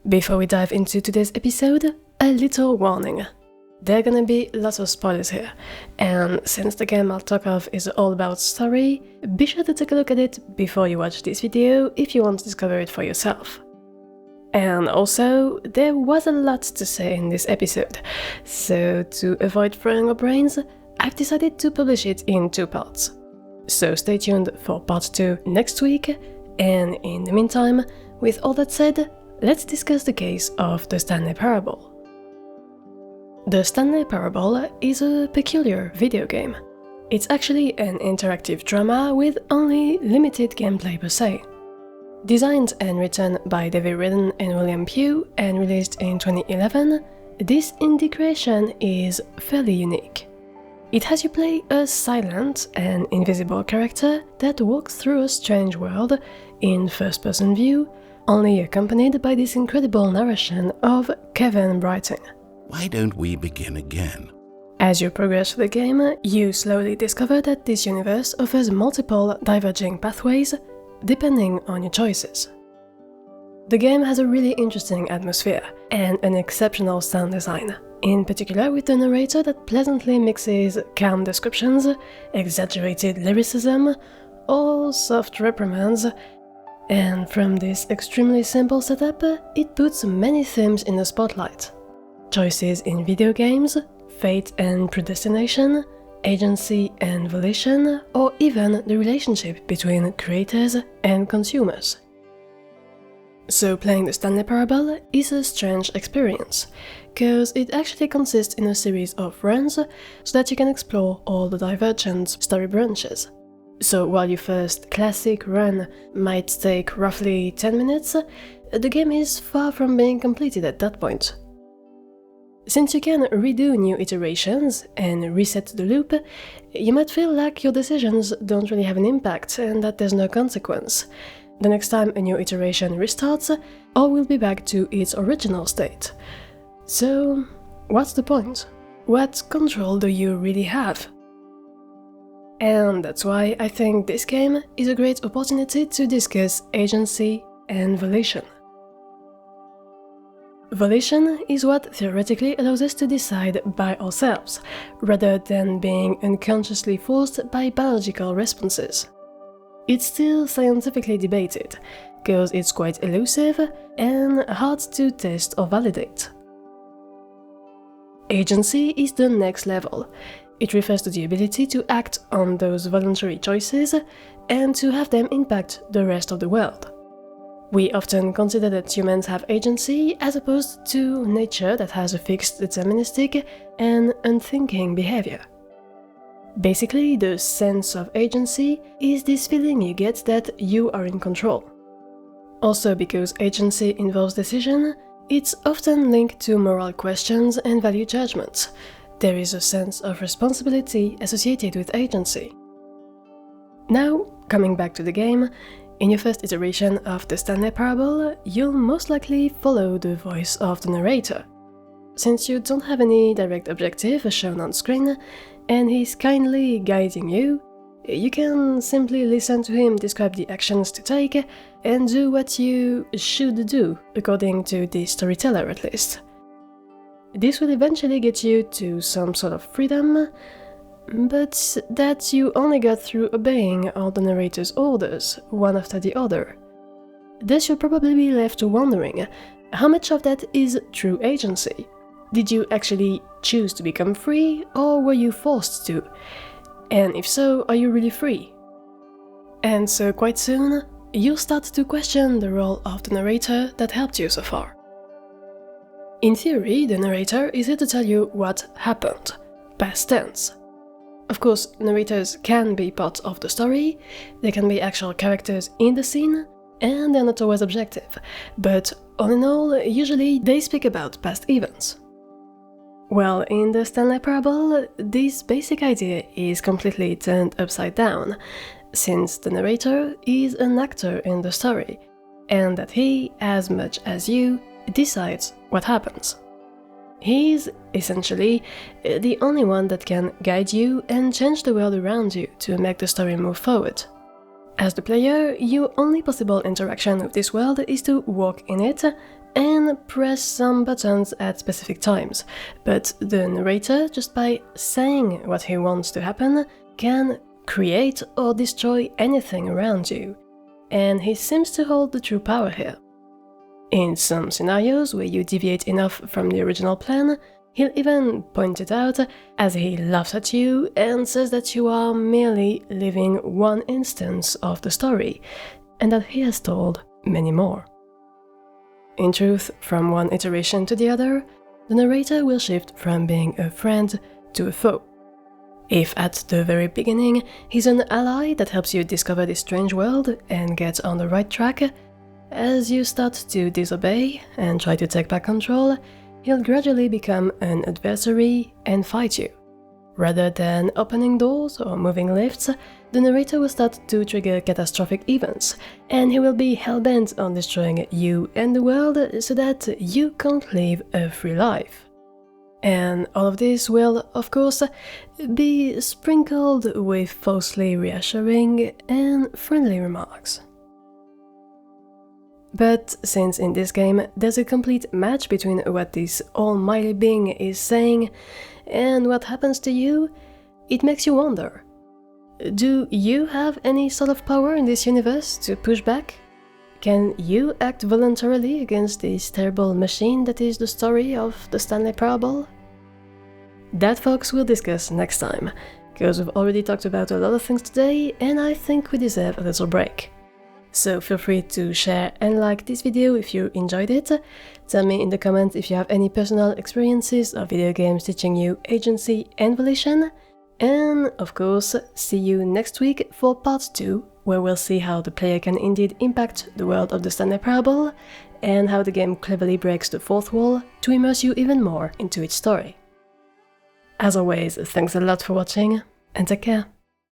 Before we dive into today's episode, a little warning. There are gonna be lots of spoilers here, and since the game I'll talk of is all about story, be sure to take a look at it before you watch this video if you want to discover it for yourself. And also, there was a lot to say in this episode, so to avoid throwing our brains, I've decided to publish it in 2 parts. So stay tuned for part 2 next week, and in the meantime, with all that said, let's discuss the case of the Stanley Parable. The Stanley Parable is a peculiar video game. It's actually an interactive drama with only limited gameplay per se. Designed and written by David Redden and William Pugh and released in 2011, this indie creation is fairly unique. It has you play a silent and invisible character that walks through a strange world in first-person view, only accompanied by this incredible narration of Kevin Brighting. Why don't we begin again? As you progress through the game, you slowly discover that this universe offers multiple diverging pathways depending on your choices. The game has a really interesting atmosphere and an exceptional sound design, in particular with the narrator that pleasantly mixes calm descriptions, exaggerated lyricism, or soft reprimands, and from this extremely simple setup, it puts many themes in the spotlight. Choices in video games, fate and predestination, agency and volition, or even the relationship between creators and consumers. So playing the Stanley Parable is a strange experience, cause it actually consists in a series of runs so that you can explore all the divergent story branches. So while your first classic run might take roughly 10 minutes, the game is far from being completed at that point. Since you can redo new iterations and reset the loop, you might feel like your decisions don't really have an impact and that there's no consequence. The next time a new iteration restarts, all will be back to its original state. So, what's the point? What control do you really have? And that's why I think this game is a great opportunity to discuss agency and volition. Volition is what theoretically allows us to decide by ourselves, rather than being unconsciously forced by biological responses. It's still scientifically debated, because it's quite elusive and hard to test or validate. Agency is the next level. It refers to the ability to act on those voluntary choices and to have them impact the rest of the world. We often consider that humans have agency as opposed to nature that has a fixed, deterministic, and unthinking behavior. Basically, the sense of agency is this feeling you get that you are in control. Also, because agency involves decision, it's often linked to moral questions and value judgments. There is a sense of responsibility associated with agency. Now, coming back to the game, in your first iteration of the Stanley Parable, you'll most likely follow the voice of the narrator. Since you don't have any direct objective shown on screen, and he's kindly guiding you, you can simply listen to him describe the actions to take and do what you should do, according to the storyteller at least. This will eventually get you to some sort of freedom, but that you only got through obeying all the narrator's orders, one after the other. Thus you'll probably be left wondering, how much of that is true agency? Did you actually choose to become free, or were you forced to? And if so, are you really free? And so quite soon, you'll start to question the role of the narrator that helped you so far. In theory, the narrator is here to tell you what happened, past tense. Of course, narrators can be part of the story, they can be actual characters in the scene, and they're not always objective, but all in all, usually they speak about past events. Well, in the Stanley Parable, this basic idea is completely turned upside down, since the narrator is an actor in the story, and that he, as much as you, decides what happens. He's essentially the only one that can guide you and change the world around you to make the story move forward. As the player, your only possible interaction with this world is to walk in it, and press some buttons at specific times, but the narrator, just by saying what he wants to happen, can create or destroy anything around you, and he seems to hold the true power here. In some scenarios where you deviate enough from the original plan, he'll even point it out as he laughs at you and says that you are merely living one instance of the story, and that he has told many more. In truth, from one iteration to the other, the narrator will shift from being a friend to a foe. If at the very beginning he's an ally that helps you discover this strange world and get on the right track, as you start to disobey and try to take back control, he'll gradually become an adversary and fight you. Rather than opening doors or moving lifts, the narrator will start to trigger catastrophic events, and he will be hell-bent on destroying you and the world so that you can't live a free life. And all of this will, of course, be sprinkled with falsely reassuring and friendly remarks. But since in this game there's a complete match between what this almighty being is saying and what happens to you, it makes you wonder, do you have any sort of power in this universe to push back? Can you act voluntarily against this terrible machine that is the story of the Stanley Parable? That, folks, we'll discuss next time, because we've already talked about a lot of things today and I think we deserve a little break. So feel free to share and like this video if you enjoyed it. Tell me in the comments if you have any personal experiences of video games teaching you agency and volition. And of course, see you next week for part 2, where we'll see how the player can indeed impact the world of the Stanley Parable, and how the game cleverly breaks the fourth wall to immerse you even more into its story. As always, thanks a lot for watching, and take care.